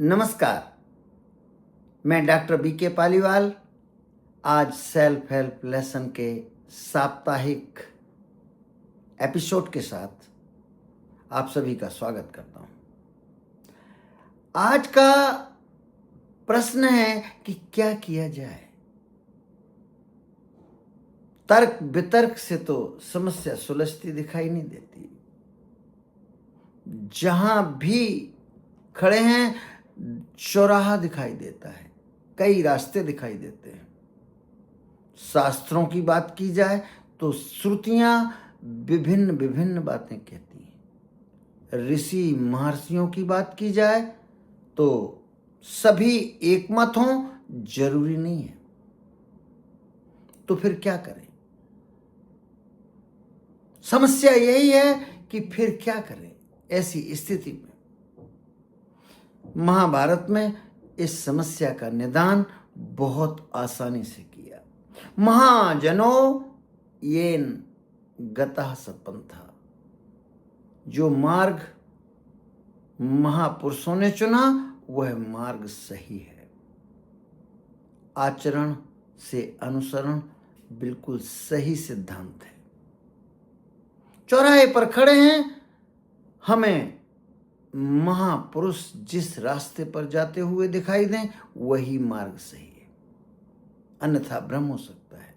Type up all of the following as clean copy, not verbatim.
नमस्कार। मैं doctor B के पालीवाल आज सेल्फ हेल्प लेसन के साप्ताहिक एपिसोड के साथ आप सभी का स्वागत करता हूं। आज का प्रश्न है कि क्या किया जाए। तर्क वितर्क से तो समस्या सुलझती दिखाई नहीं देती। जहां भी खड़े हैं चौराहा दिखाई देता है, कई रास्ते दिखाई देते हैं। शास्त्रों की बात की जाए तो श्रुतियां विभिन्न विभिन्न बातें कहती हैं। ऋषि महर्षियों की बात की जाए तो सभी एकमत हों जरूरी नहीं है। तो फिर क्या करें? समस्या यही है कि फिर क्या करें ऐसी स्थिति में। महाभारत में इस समस्या का निदान बहुत आसानी से किया। महाजनो येन गतः सपंथा, जो मार्ग महापुरुषों ने चुना वह मार्ग सही है। आचरण से अनुसरण बिल्कुल सही सिद्धांत है। चौराहे पर खड़े हैं, हमें महापुरुष जिस रास्ते पर जाते हुए दिखाई दें वही मार्ग सही है, अन्यथा भ्रम हो सकता है।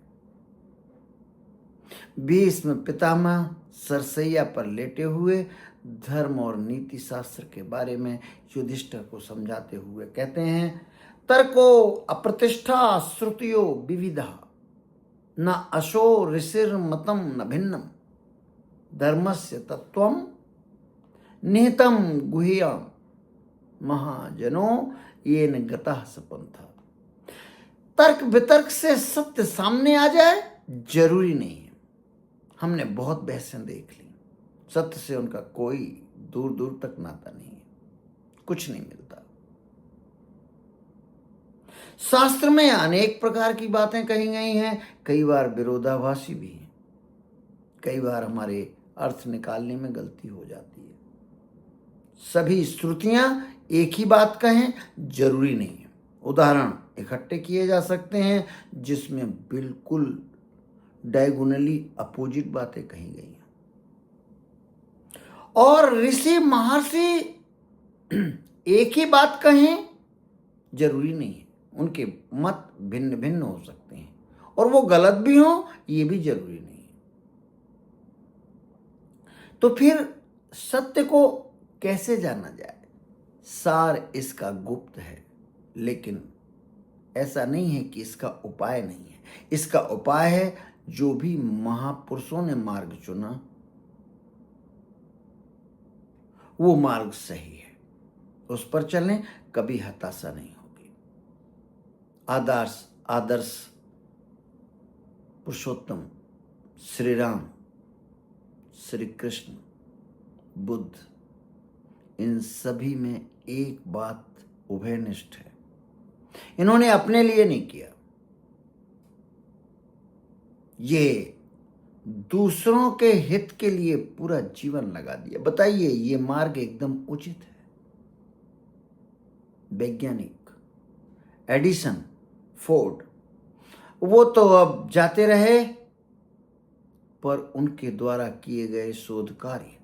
भीष्म पितामह सरसैया पर लेटे हुए धर्म और नीति शास्त्र के बारे में युधिष्ठिर को समझाते हुए कहते हैं, तर्को अप्रतिष्ठा श्रुतियो विविधा, न अशो ऋषिर मतम न भिन्नम, धर्मस्य तत्वम निहितम गुह्यम, महाजनो येन गतः सपंथा। तर्क वितर्क से सत्य सामने आ जाए जरूरी नहीं है। हमने बहुत बहसें देख ली, सत्य से उनका कोई दूर दूर तक नाता नहीं है, कुछ नहीं मिलता। शास्त्र में अनेक प्रकार की बातें कही गई हैं, कई बार विरोधाभासी भी हैं, कई बार हमारे अर्थ निकालने में गलती हो जाती है। सभी श्रुतियां एक ही बात कहें जरूरी नहीं है। उदाहरण इकट्ठे किए जा सकते हैं जिसमें बिल्कुल डायगोनली अपोजिट बातें कही गई हैं। और ऋषि महर्षि एक ही बात कहें जरूरी नहीं है, उनके मत भिन्न भिन्न हो सकते हैं और वो गलत भी हो ये भी जरूरी नहीं है। तो फिर सत्य को कैसे जाना जाए? सार इसका गुप्त है, लेकिन ऐसा नहीं है कि इसका उपाय नहीं है। इसका उपाय है जो भी महापुरुषों ने मार्ग चुना वो मार्ग सही है, उस पर चलें, कभी हताशा नहीं होगी। आदर्श पुरुषोत्तम श्री राम, श्री कृष्ण, बुद्ध, इन सभी में एक बात उभयनिष्ठ है, इन्होंने अपने लिए नहीं किया, ये दूसरों के हित के लिए पूरा जीवन लगा दिया। बताइए ये मार्ग एकदम उचित है? वैज्ञानिक एडिसन, फोर्ड, वो तो अब जाते रहे, पर उनके द्वारा किए गए शोध कार्य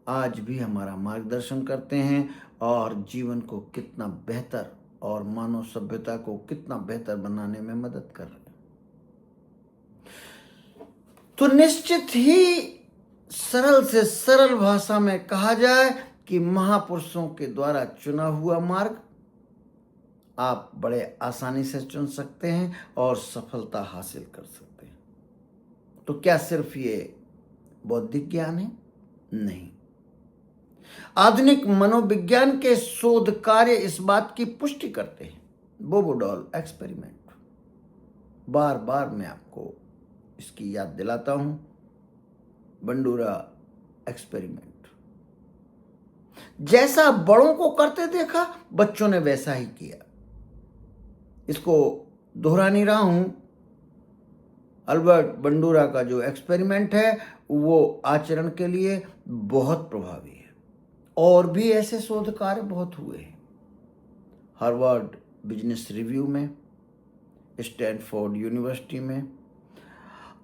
आज भी हमारा मार्गदर्शन करते हैं और जीवन को कितना बेहतर और मानव सभ्यता को कितना बेहतर बनाने में मदद कर रहे हैं। तो निश्चित ही सरल से सरल भाषा में कहा जाए कि महापुरुषों के द्वारा चुना हुआ मार्ग आप बड़े आसानी से चुन सकते हैं और सफलता हासिल कर सकते हैं। तो क्या सिर्फ ये बौद्धिक ज्ञान है? नहीं, आधुनिक मनोविज्ञान के शोध कार्य इस बात की पुष्टि करते हैं। बोबोडॉल एक्सपेरिमेंट, बार बार मैं आपको इसकी याद दिलाता हूं। बंडूरा एक्सपेरिमेंट, जैसा बड़ों को करते देखा बच्चों ने वैसा ही किया। इसको दोहरा नहीं रहा हूं। अल्बर्ट बंडूरा का जो एक्सपेरिमेंट है वो आचरण के लिए बहुत प्रभावी है। और भी ऐसे शोध कार्य बहुत हुए हैं। हार्वर्ड बिजनेस रिव्यू में, स्टैनफोर्ड यूनिवर्सिटी में।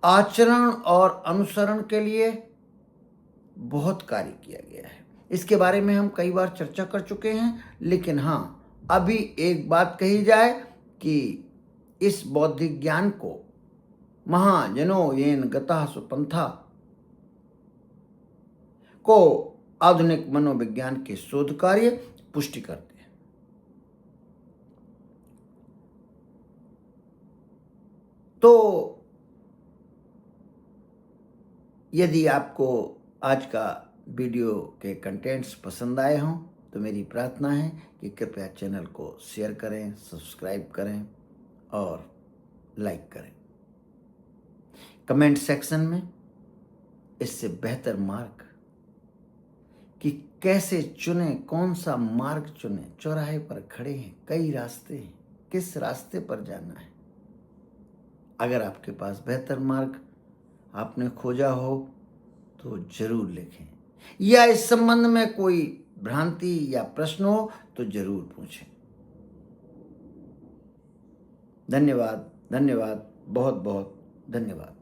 आचरण और अनुसरण के लिए बहुत कार्य किया गया है। इसके बारे में हम कई बार चर्चा कर चुके हैं, लेकिन हाँ, अभी एक बात कही जाए कि इस बौद्धिक ज्ञान को महाजनो येन गतः सुपंथा को आधुनिक मनोविज्ञान के शोध कार्य पुष्टि करते हैं। तो यदि आपको आज का वीडियो के कंटेंट्स पसंद आए हों तो मेरी प्रार्थना है कि कृपया चैनल को शेयर करें, सब्सक्राइब करें और लाइक करें। कमेंट सेक्शन में इससे बेहतर मार्ग कि कैसे चुने, कौन सा मार्ग चुने। चौराहे पर खड़े हैं, कई रास्ते हैं, किस रास्ते पर जाना है। अगर आपके पास बेहतर मार्ग आपने खोजा हो तो जरूर लिखें, या इस संबंध में कोई भ्रांति या प्रश्न हो तो जरूर पूछें। धन्यवाद, धन्यवाद, बहुत बहुत धन्यवाद।